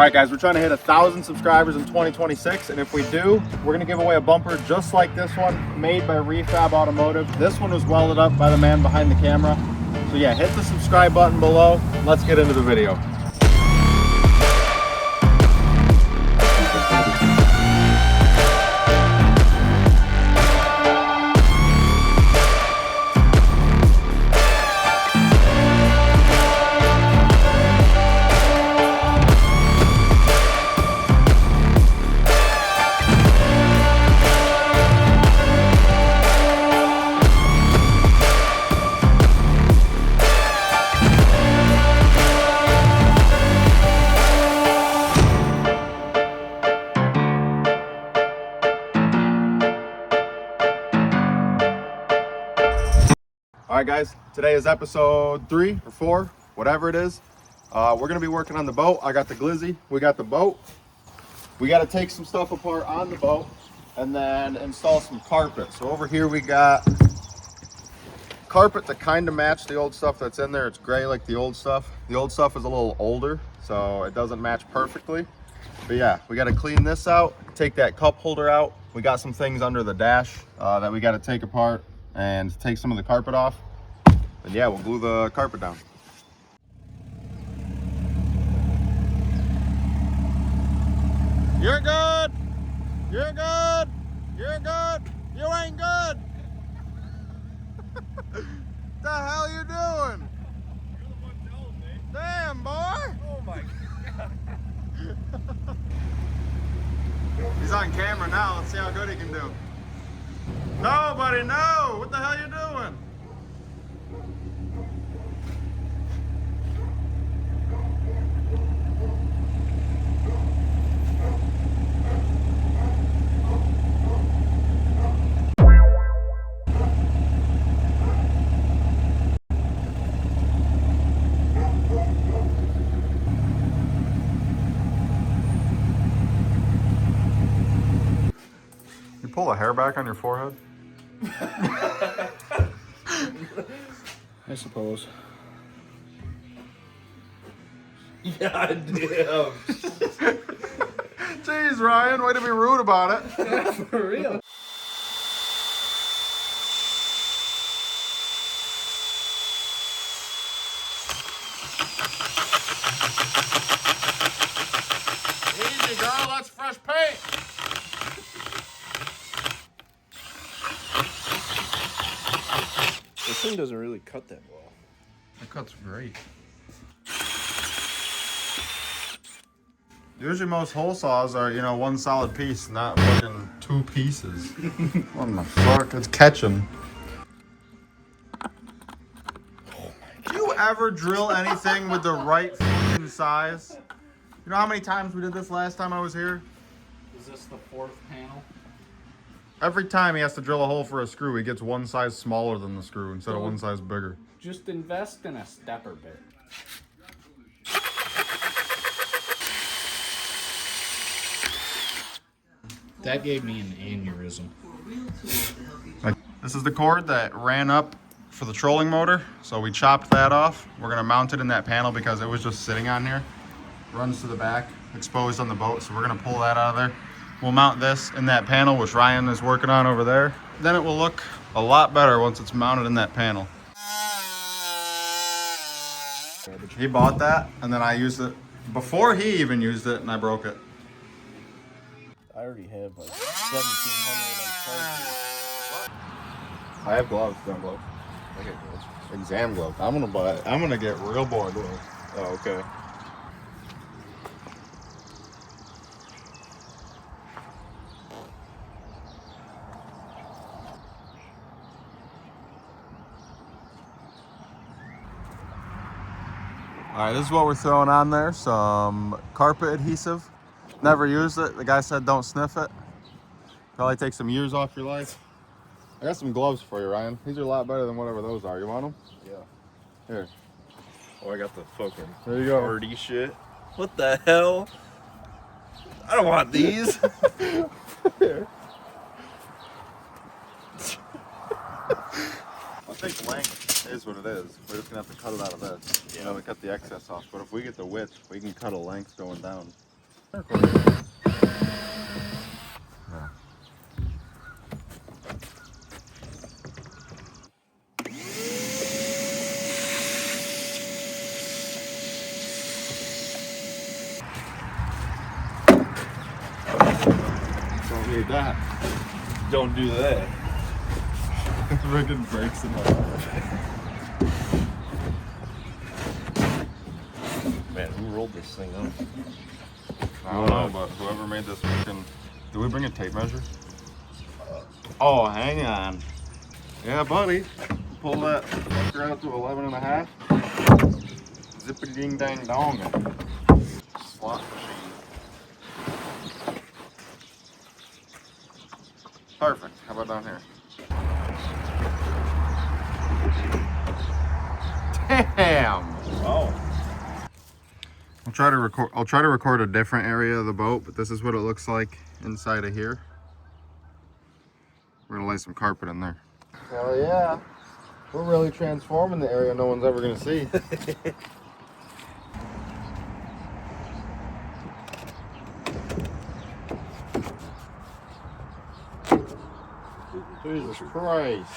Alright guys, we're trying to hit 1,000 subscribers in 2026, and if we do, we're going to give away a bumper just like this one, made by Refab Automotive. This one was welded up by the man behind the camera. So yeah, hit the subscribe button below. Let's get into the video. Alright guys, today is episode 3 or 4, whatever it is. We're going to be working on the boat. I got the glizzy, we got the boat. We got to take some stuff apart on the boat and then install some carpet. So over here we got carpet to kind of match the old stuff that's in there. It's gray like the old stuff. The old stuff is a little older, so it doesn't match perfectly. But yeah, we got to clean this out, take that cup holder out. We got some things under the dash that we got to take apart and take some of the carpet off. And yeah, we'll glue the carpet down. You're good. You're good. You're good. You ain't good. The hell you doing? You're the one telling me. Damn, boy. Oh my God. He's on camera now. Let's see how good he can do. No, buddy, no. What the hell you doing? You pull a hair back on your forehead? I suppose. God damn. Jeez, Ryan, way to be rude about it. For real. Easy, girl, that's fresh paint. This thing doesn't really cut that well. It cuts great. Usually most hole saws are, you know, one solid piece, not fucking 2 pieces. What the fuck? It's catching. Do you ever drill anything with the right fucking size? You know how many times we did this last time I was here? Is this the 4th panel? Every time he has to drill a hole for a screw, he gets one size smaller than the screw instead of one size bigger. Just invest in a stepper bit. That gave me an aneurysm. This is the cord that ran up for the trolling motor, so we chopped that off. We're gonna mount it in that panel because it was just sitting on here. Runs to the back, exposed on the boat, so we're gonna pull that out of there. We'll mount this in that panel, which Ryan is working on over there. Then it will look a lot better once it's mounted in that panel. He bought that, and then I used it before he even used it, and I broke it. I already have like 1,700 on I have gloves, exam gloves. I get those. Exam gloves. I'm gonna get real bored with it. Oh, okay. All right, this is what we're throwing on there. Some carpet adhesive. Never used it. The guy said don't sniff it. Probably take some years off your life. I got some gloves for you, Ryan. These are a lot better than whatever those are. You want them? Yeah. Here. Oh, I got the fucking There you go. hardy shit. What the hell? I don't want these. Here. I think length is what it is. We're just gonna have to cut it out of this. Yeah. And then we cut the excess off. But if we get the width, we can cut a length going down. Don't need that. Don't do that. Freaking breaks in my Man, who rolled this thing up? I don't know, but whoever made this freaking. Did we bring a tape measure? Oh, hang on. Yeah, buddy. Pull that fucker out to 11 and a half. Zippity ding dang dong. Slot machine. Perfect. How about down here? Damn. Oh. I'll try to record a different area of the boat, but this is what it looks like inside of here. We're gonna lay some carpet in there. Hell yeah. We're really transforming the area no one's ever gonna see. Jesus Christ.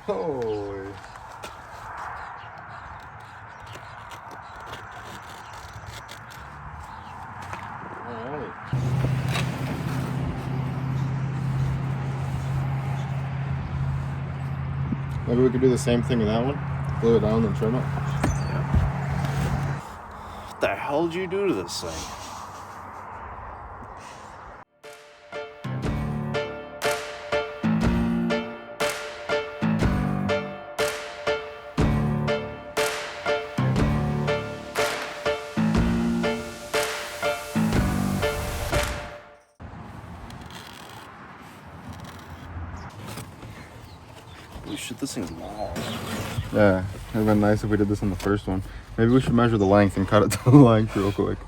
Holy. Alright. Maybe we could do the same thing with that one. Glue it down and trim it. What the hell did you do to this thing? Holy shit, this thing's long. Yeah, it would have been nice if we did this on the first one. Maybe we should measure the length and cut it to the length real quick.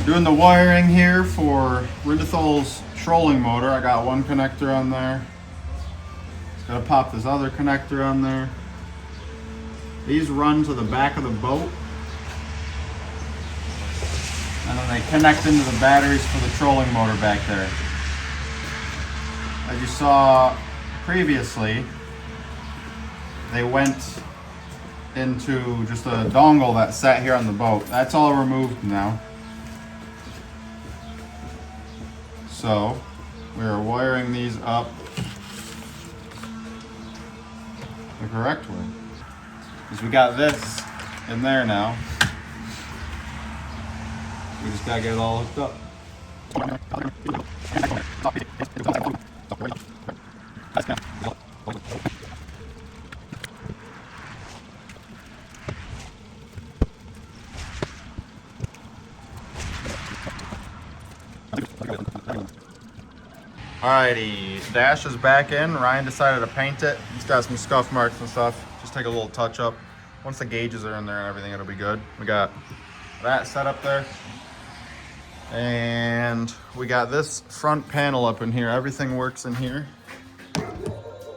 Doing the wiring here for Ridithol's trolling motor. I got one connector on there. Just gotta pop this other connector on there. These run to the back of the boat. And then they connect into the batteries for the trolling motor back there. As you saw previously, they went into just a dongle that sat here on the boat. That's all removed now. So we are wiring these up the correct way. Because we got this in there now. We just gotta get it all hooked up. Alrighty, dash is back in. Ryan decided to paint it. It's got some scuff marks and stuff. Just take a little touch up. Once the gauges are in there and everything, it'll be good. We got that set up there. And we got this front panel up in here. Everything works in here.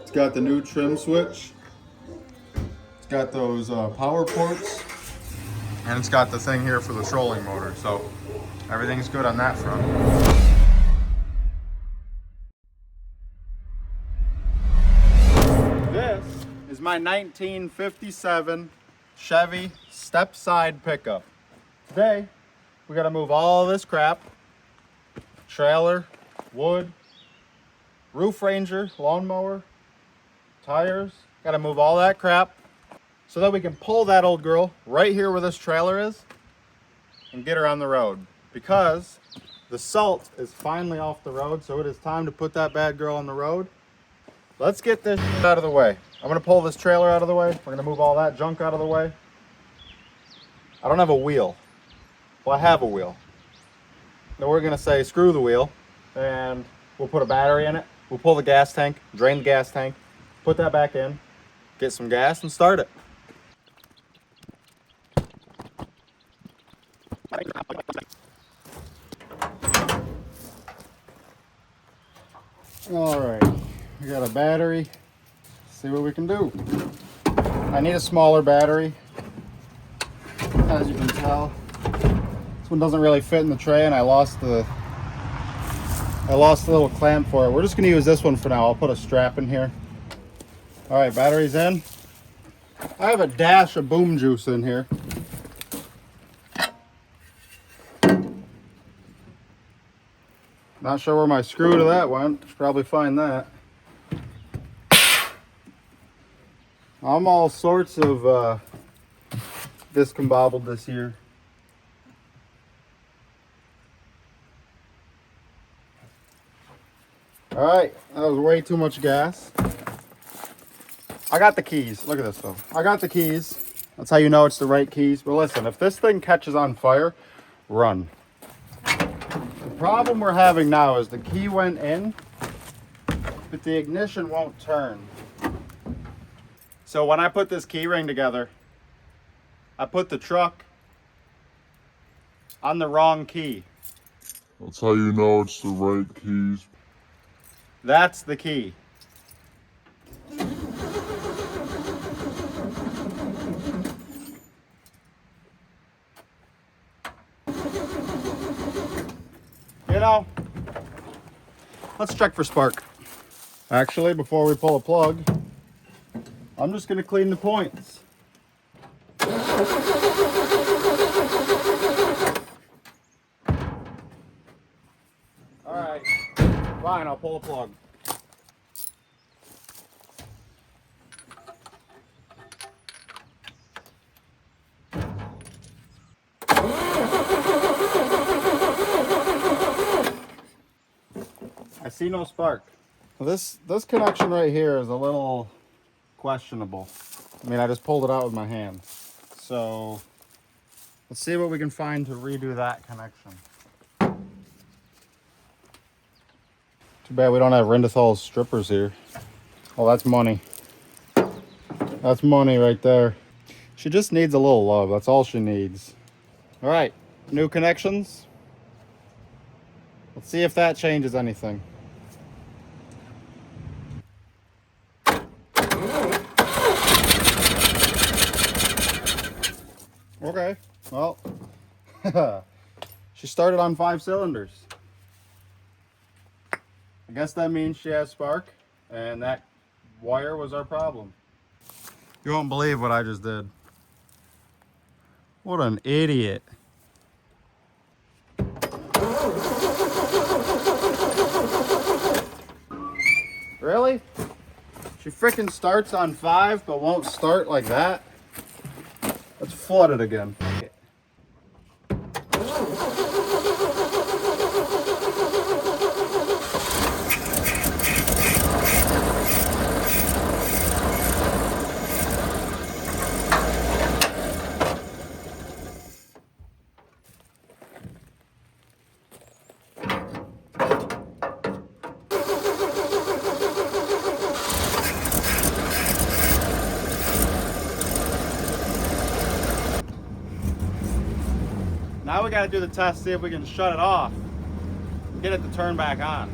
It's got the new trim switch. It's got those power ports. And it's got the thing here for the trolling motor. So everything's good on that front. This is my 1957 Chevy step side pickup. Today, we gotta move all this crap. Trailer, wood, roof ranger, lawnmower, tires. Gotta move all that crap so that we can pull that old girl right here where this trailer is and get her on the road. Because the salt is finally off the road, so it is time to put that bad girl on the road. Let's get this out of the way. I'm gonna pull this trailer out of the way. We're gonna move all that junk out of the way. I don't have a wheel. Well, I have a wheel. Then we're gonna say screw the wheel and we'll put a battery in it. We'll pull the gas tank, drain the gas tank, put that back in, get some gas and start it. battery. See what we can do. I need a smaller battery, as you can tell. This one doesn't really fit in the tray, and I lost the little clamp for it. We're just gonna use this one for now. I'll put a strap in here. All right, battery's in. I have a dash of boom juice in here. Not sure where my screw to that went. Should probably find that. I'm all sorts of discombobbled this year. All right, that was way too much gas. I got the keys. Look at this though. I got the keys. That's how you know it's the right keys. But listen, if this thing catches on fire, run. The problem we're having now is the key went in, but the ignition won't turn. So when I put this key ring together, I put the truck on the wrong key. That's how you know it's the right keys. That's the key. You know, let's check for spark. Actually, before we pull a plug, I'm just going to clean the points. Alright, fine, I'll pull a plug. I see no spark. Well, this connection right here is a little questionable. I mean, I just pulled it out with my hand. So let's see what we can find to redo that connection. Too bad we don't have Rindethal's strippers here. Oh, that's money. That's money right there. She just needs a little love. That's all she needs. All right, new connections. Let's see if that changes anything. Okay, well, she started on 5 cylinders. I guess that means she has spark, and that wire was our problem. You won't believe what I just did. What an idiot. Really? She freaking starts on 5 but won't start like that? Let's flood it again. Now we gotta do the test, see if we can shut it off and get it to turn back on.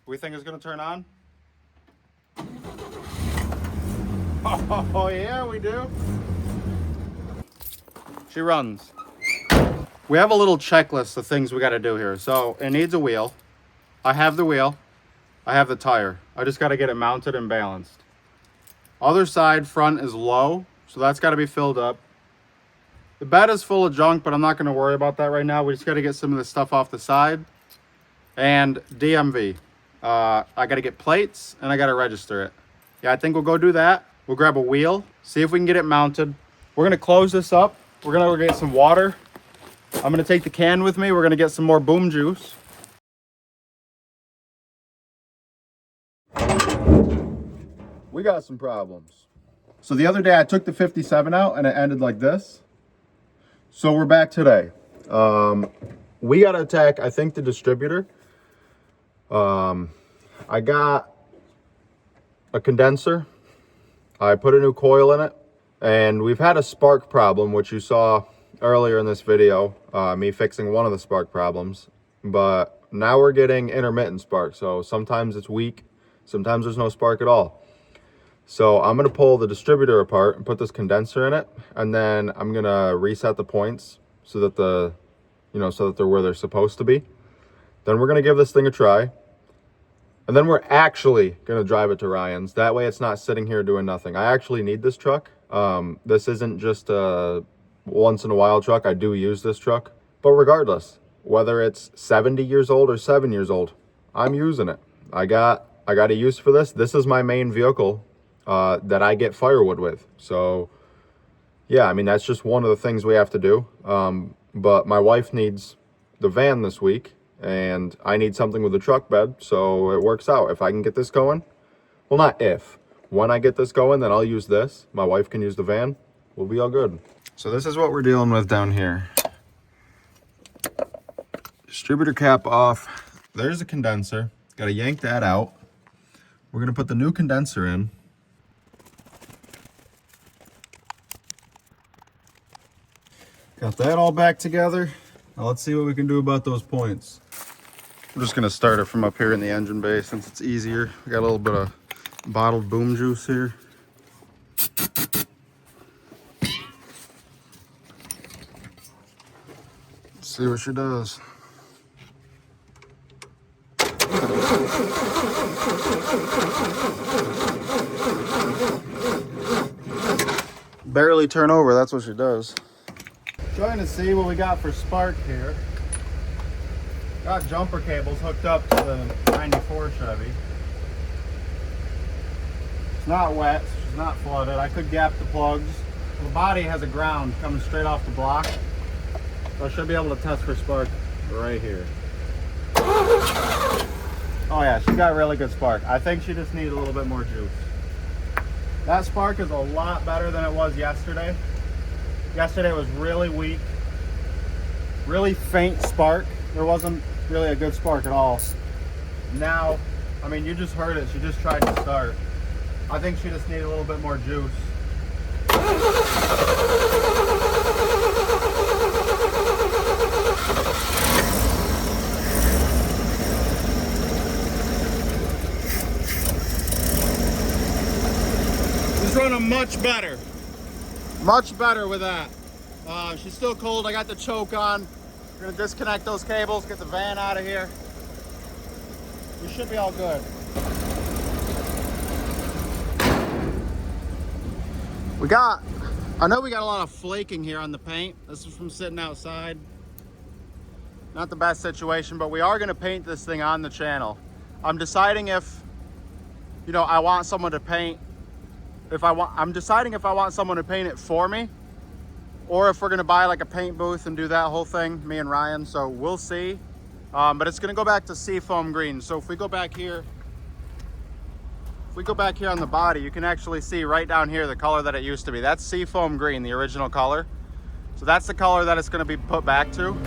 We think it's gonna turn on? Oh yeah, we do. She runs. We have a little checklist of things we gotta do here. So it needs a wheel. I have the wheel. I have the tire. I just gotta get it mounted and balanced. Other side front is low, so that's gotta be filled up. The bed is full of junk, but I'm not going to worry about that right now. We just got to get some of the stuff off the side. And DMV. I got to get plates, and I got to register it. Yeah, I think we'll go do that. We'll grab a wheel, see if we can get it mounted. We're going to close this up. We're going to go get some water. I'm going to take the can with me. We're going to get some more boom juice. We got some problems. So the other day, I took the 57 out, and it ended like this. So we're back today. We got to attack, I think, the distributor. I got a condenser. I put a new coil in it. And we've had a spark problem, which you saw earlier in this video. Me fixing one of the spark problems. But Now we're getting intermittent spark. So sometimes it's weak, sometimes there's no spark at all. So I'm gonna pull the distributor apart and put this condenser in it, and then I'm gonna reset the points so that so that they're where they're supposed to be. Then we're gonna give this thing a try. And then we're actually gonna drive it to Ryan's. That way it's not sitting here doing nothing. I actually need this truck. This isn't just a once in a while truck. I do use this truck. But regardless, whether it's 70 years old or 7 years old, I'm using it. I got a use for this. This is my main vehicle that I get firewood with. So yeah, I mean, that's just one of the things we have to do. But my wife needs the van this week, and I need something with a truck bed, so it works out. If I can get this going, well, not if. When I get this going, then I'll use this. My wife can use the van. We'll be all good. So this is what we're dealing with down here. Distributor cap off. There's a condenser. Got to yank that out. We're going to put the new condenser in. Got that all back together. Now let's see what we can do about those points. I'm just gonna start it from up here in the engine bay since it's easier. We got a little bit of bottled boom juice here. Let's see what she does. Barely turn over, that's what she does. Trying to see what we got for spark here. Got jumper cables hooked up to the 94 Chevy. It's not wet, it's not flooded. I could gap the plugs. The body has a ground coming straight off the block. So I should be able to test for spark right here. Oh yeah, she got really good spark. I think she just needs a little bit more juice. That spark is a lot better than it was yesterday. Yesterday was really weak, really faint spark. There wasn't really a good spark at all. Now, I mean, you just heard it. She just tried to start. I think she just needed a little bit more juice. It's running much better. Much better with that. She's still cold. I got the choke on. We're gonna disconnect those cables, get the van out of here. We should be all good. I know we got a lot of flaking here on the paint. This is from sitting outside. Not the best situation, but we are gonna paint this thing on the channel. I'm deciding if, I want someone to paint. I'm deciding if I want someone to paint it for me, or if we're gonna buy like a paint booth and do that whole thing, me and Ryan. So we'll see. But it's gonna go back to seafoam green. So if we go back here on the body, you can actually see right down here the color that it used to be. That's seafoam green, the original color. So that's the color that it's gonna be put back to.